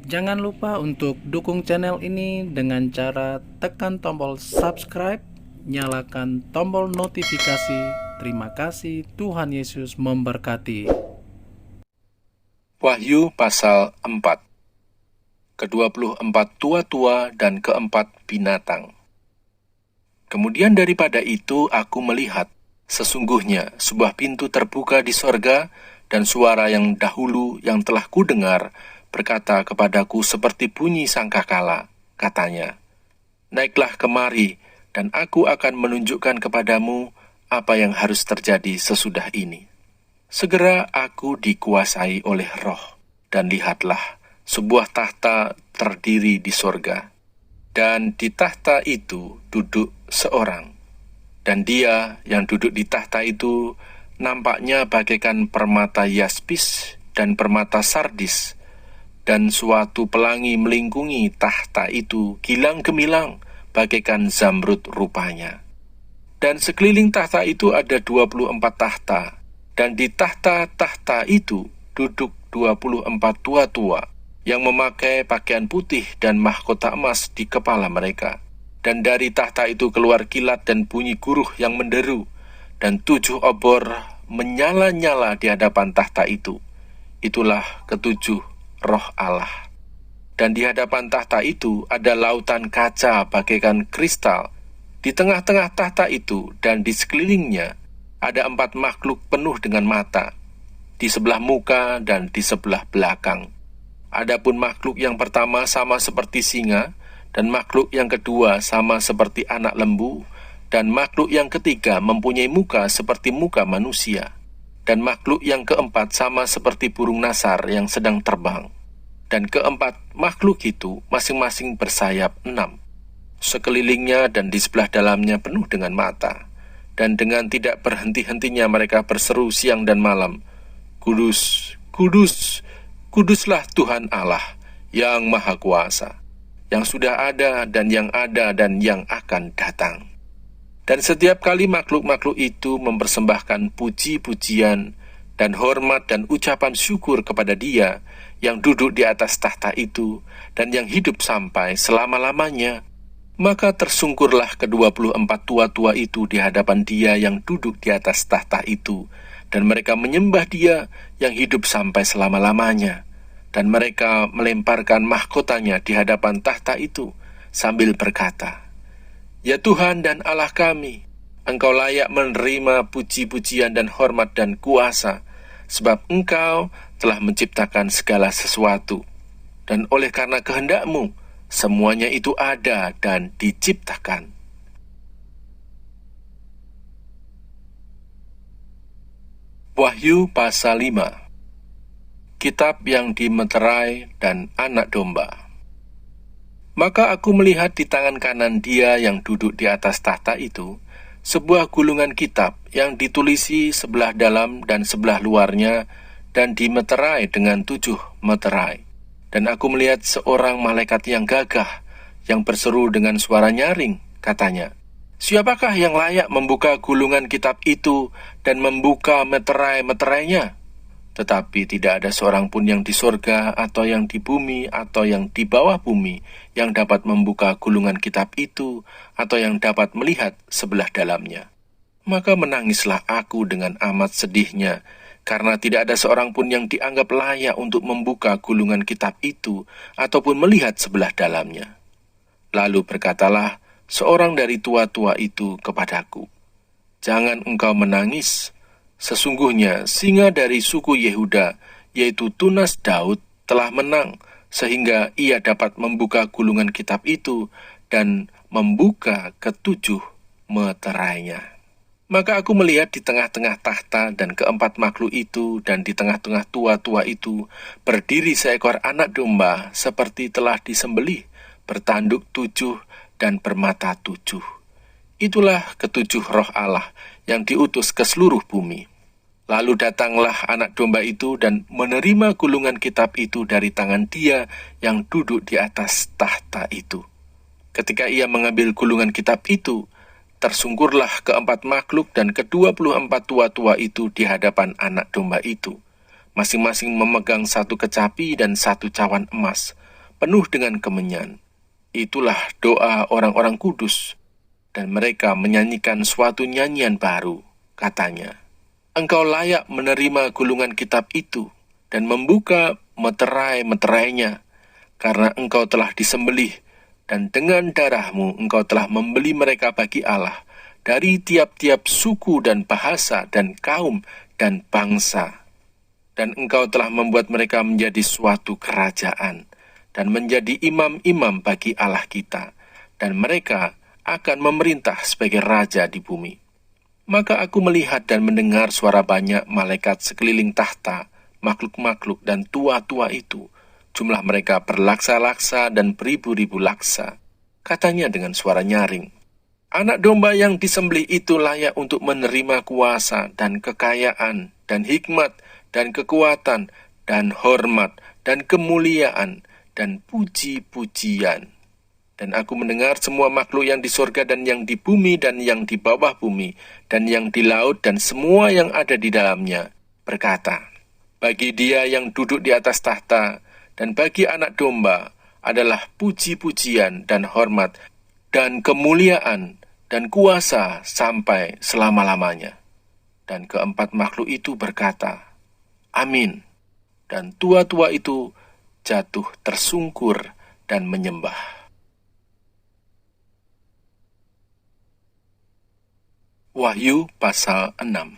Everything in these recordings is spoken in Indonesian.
Jangan lupa untuk dukung channel ini dengan cara tekan tombol subscribe, nyalakan tombol notifikasi. Terima kasih, Tuhan Yesus memberkati. Wahyu pasal 4. Ke-24 tua-tua dan keempat binatang. Kemudian daripada itu aku melihat, sesungguhnya sebuah pintu terbuka di sorga, dan suara yang dahulu yang telah kudengar berkata kepadaku seperti bunyi sangkakala, katanya, "Naiklah kemari, dan aku akan menunjukkan kepadamu apa yang harus terjadi sesudah ini." Segera aku dikuasai oleh Roh, dan lihatlah, sebuah tahta terdiri di sorga, dan di tahta itu duduk seorang. Dan dia yang duduk di tahta itu nampaknya bagaikan permata yaspis dan permata sardis, dan suatu pelangi melingkungi tahta itu gilang gemilang bagaikan zamrud rupanya. Dan sekeliling tahta itu ada 24 tahta, dan di tahta-tahta itu duduk 24 tua-tua yang memakai pakaian putih dan mahkota emas di kepala mereka. Dan dari tahta itu keluar kilat dan bunyi guruh yang menderu, dan 7 obor menyala-nyala di hadapan tahta itu. Itulah ketujuh roh Allah. Dan di hadapan tahta itu ada lautan kaca bagaikan kristal. Di tengah-tengah tahta itu dan di sekelilingnya ada 4 makhluk penuh dengan mata, di sebelah muka dan di sebelah belakang. Adapun makhluk yang pertama sama seperti singa, dan makhluk yang kedua sama seperti anak lembu, dan makhluk yang ketiga mempunyai muka seperti muka manusia, dan makhluk yang keempat sama seperti burung nasar yang sedang terbang. Dan keempat makhluk itu masing-masing bersayap 6. Sekelilingnya dan di sebelah dalamnya penuh dengan mata, dan dengan tidak berhenti-hentinya mereka berseru siang dan malam, "Kudus, kudus, kuduslah Tuhan Allah yang Maha Kuasa, yang sudah ada dan yang akan datang." Dan setiap kali makhluk-makhluk itu mempersembahkan puji-pujian dan hormat dan ucapan syukur kepada Dia yang duduk di atas tahta itu dan yang hidup sampai selama-lamanya, maka tersungkurlah ke-24 tua-tua itu di hadapan Dia yang duduk di atas tahta itu, dan mereka menyembah Dia yang hidup sampai selama-lamanya. Dan mereka melemparkan mahkotanya di hadapan tahta itu, sambil berkata, "Ya Tuhan dan Allah kami, Engkau layak menerima puji-pujian dan hormat dan kuasa, sebab Engkau telah menciptakan segala sesuatu, dan oleh karena kehendak-Mu, semuanya itu ada dan diciptakan." Wahyu pasal 5. Kitab yang dimeterai dan anak domba. Maka aku melihat di tangan kanan Dia yang duduk di atas tahta itu sebuah gulungan kitab yang ditulisi sebelah dalam dan sebelah luarnya, dan dimeterai dengan 7 meterai. Dan aku melihat seorang malaikat yang gagah yang berseru dengan suara nyaring, katanya, "Siapakah yang layak membuka gulungan kitab itu dan membuka meterai-meterainya?" Tetapi tidak ada seorang pun yang di sorga, atau yang di bumi, atau yang di bawah bumi, yang dapat membuka gulungan kitab itu, atau yang dapat melihat sebelah dalamnya. Maka menangislah aku dengan amat sedihnya, karena tidak ada seorang pun yang dianggap layak untuk membuka gulungan kitab itu, ataupun melihat sebelah dalamnya. Lalu berkatalah seorang dari tua-tua itu kepadaku, "Jangan engkau menangis. Sesungguhnya singa dari suku Yehuda, yaitu tunas Daud, telah menang, sehingga ia dapat membuka gulungan kitab itu dan membuka ke-7 meterainya." Maka aku melihat di tengah-tengah tahta dan keempat makhluk itu, dan di tengah-tengah tua-tua itu, berdiri seekor anak domba seperti telah disembelih, bertanduk 7 dan bermata 7. Itulah ke-7 roh Allah yang diutus ke seluruh bumi. Lalu datanglah anak domba itu dan menerima gulungan kitab itu dari tangan Dia yang duduk di atas tahta itu. Ketika ia mengambil gulungan kitab itu, tersungkurlah keempat makhluk dan ke-24 tua-tua itu di hadapan anak domba itu, masing-masing memegang 1 kecapi dan 1 cawan emas, penuh dengan kemenyan. Itulah doa orang-orang kudus, dan mereka menyanyikan suatu nyanyian baru, katanya. Engkau layak menerima gulungan kitab itu, dan membuka meterai-meterainya, karena engkau telah disembelih, dan dengan darahmu engkau telah membeli mereka bagi Allah, dari tiap-tiap suku dan bahasa dan kaum dan bangsa. Dan engkau telah membuat mereka menjadi suatu kerajaan, dan menjadi imam-imam bagi Allah kita, dan mereka akan memerintah sebagai raja di bumi. Maka aku melihat dan mendengar suara banyak malaikat sekeliling tahta, makhluk-makhluk dan tua-tua itu. Jumlah mereka berlaksa-laksa dan beribu-ribu laksa. Katanya dengan suara nyaring, Anak domba yang disembelih itu layak untuk menerima kuasa dan kekayaan dan hikmat dan kekuatan dan hormat dan kemuliaan dan puji-pujian. Dan aku mendengar semua makhluk yang di surga dan yang di bumi dan yang di bawah bumi dan yang di laut dan semua yang ada di dalamnya berkata, bagi Dia yang duduk di atas tahta dan bagi anak domba adalah puji-pujian dan hormat dan kemuliaan dan kuasa sampai selama-lamanya. Dan keempat makhluk itu berkata, Amin. Dan tua-tua itu jatuh tersungkur dan menyembah. Wahyu pasal 6.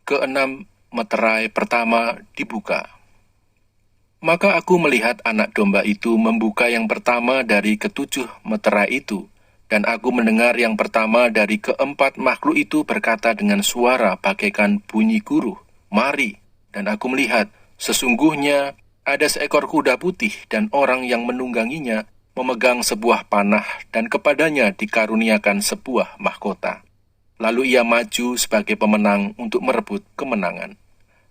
Keenam meterai pertama dibuka. Maka aku melihat anak domba itu membuka yang pertama dari ketujuh meterai itu, dan aku mendengar yang pertama dari keempat makhluk itu berkata dengan suara bagaikan bunyi guruh, Mari. Dan aku melihat, sesungguhnya ada seekor kuda putih dan orang yang menungganginya memegang sebuah panah dan kepadanya dikaruniakan sebuah mahkota. Lalu ia maju sebagai pemenang untuk merebut kemenangan.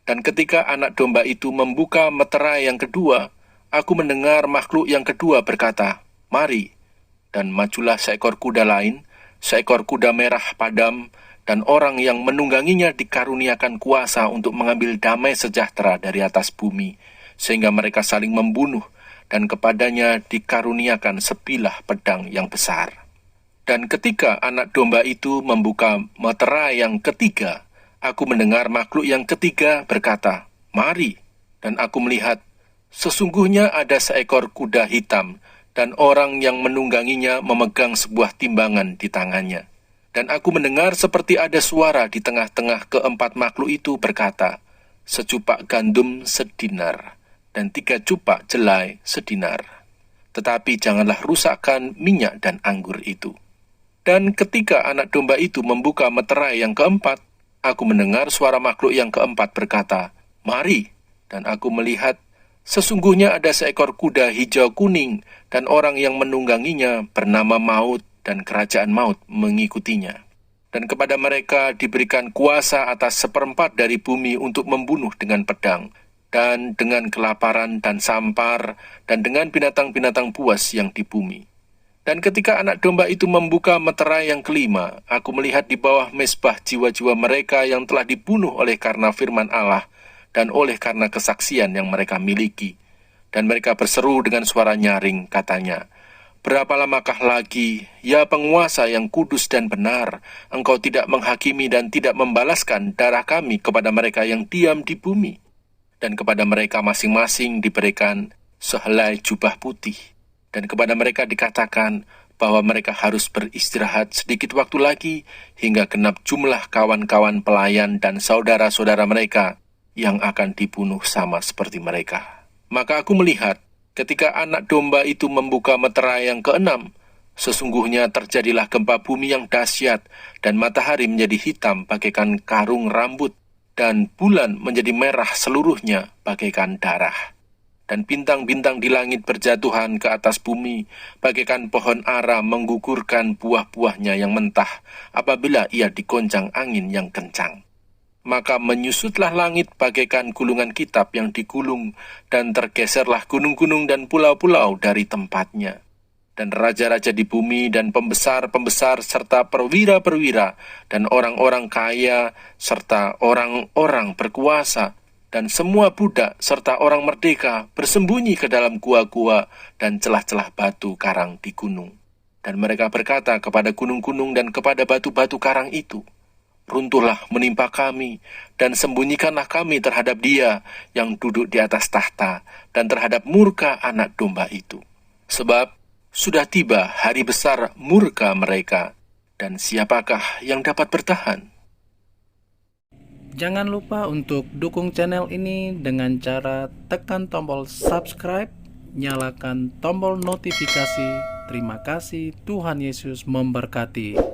Dan ketika anak domba itu membuka meterai yang kedua, aku mendengar makhluk yang kedua berkata, Mari. Dan majulah seekor kuda lain, seekor kuda merah padam, dan orang yang menungganginya dikaruniakan kuasa untuk mengambil damai sejahtera dari atas bumi, sehingga mereka saling membunuh, dan kepadanya dikaruniakan sebilah pedang yang besar. Dan ketika anak domba itu membuka meterai yang ketiga, aku mendengar makhluk yang ketiga berkata, Mari. Dan aku melihat, sesungguhnya ada seekor kuda hitam, dan orang yang menungganginya memegang sebuah timbangan di tangannya. Dan aku mendengar seperti ada suara di tengah-tengah keempat makhluk itu berkata, Secupak gandum sedinar, dan 3 cupak jelai sedinar. Tetapi janganlah rusakkan minyak dan anggur itu. Dan ketika anak domba itu membuka meterai yang keempat, aku mendengar suara makhluk yang keempat berkata, Mari. Dan aku melihat, sesungguhnya ada seekor kuda hijau kuning, dan orang yang menungganginya bernama Maut, dan kerajaan maut mengikutinya. Dan kepada mereka diberikan kuasa atas 1/4 dari bumi untuk membunuh dengan pedang, dan dengan kelaparan dan sampar, dan dengan binatang-binatang buas yang di bumi. Dan ketika anak domba itu membuka meterai yang kelima, aku melihat di bawah mezbah jiwa-jiwa mereka yang telah dibunuh oleh karena firman Allah dan oleh karena kesaksian yang mereka miliki. Dan mereka berseru dengan suara nyaring, katanya, Berapa lamakah lagi, ya penguasa yang kudus dan benar, engkau tidak menghakimi dan tidak membalaskan darah kami kepada mereka yang diam di bumi? Dan kepada mereka masing-masing diberikan sehelai jubah putih. Dan kepada mereka dikatakan bahwa mereka harus beristirahat sedikit waktu lagi hingga genap jumlah kawan-kawan pelayan dan saudara-saudara mereka yang akan dibunuh sama seperti mereka. Maka aku melihat ketika anak domba itu membuka meterai yang keenam, sesungguhnya terjadilah gempa bumi yang dahsyat dan matahari menjadi hitam bagaikan karung rambut dan bulan menjadi merah seluruhnya bagaikan darah. Dan bintang-bintang di langit berjatuhan ke atas bumi, bagaikan pohon ara menggugurkan buah-buahnya yang mentah apabila ia digoncang angin yang kencang. Maka menyusutlah langit bagaikan gulungan kitab yang digulung, dan tergeserlah gunung-gunung dan pulau-pulau dari tempatnya. Dan raja-raja di bumi dan pembesar-pembesar serta perwira-perwira dan orang-orang kaya serta orang-orang berkuasa dan semua budak serta orang merdeka bersembunyi ke dalam gua-gua dan celah-celah batu karang di gunung. Dan mereka berkata kepada gunung-gunung dan kepada batu-batu karang itu, "Runtuhlah menimpa kami, dan sembunyikanlah kami terhadap Dia yang duduk di atas tahta, dan terhadap murka anak domba itu. Sebab sudah tiba hari besar murka mereka, dan siapakah yang dapat bertahan?" Jangan lupa untuk dukung channel ini dengan cara tekan tombol subscribe, nyalakan tombol notifikasi. Terima kasih, Tuhan Yesus memberkati.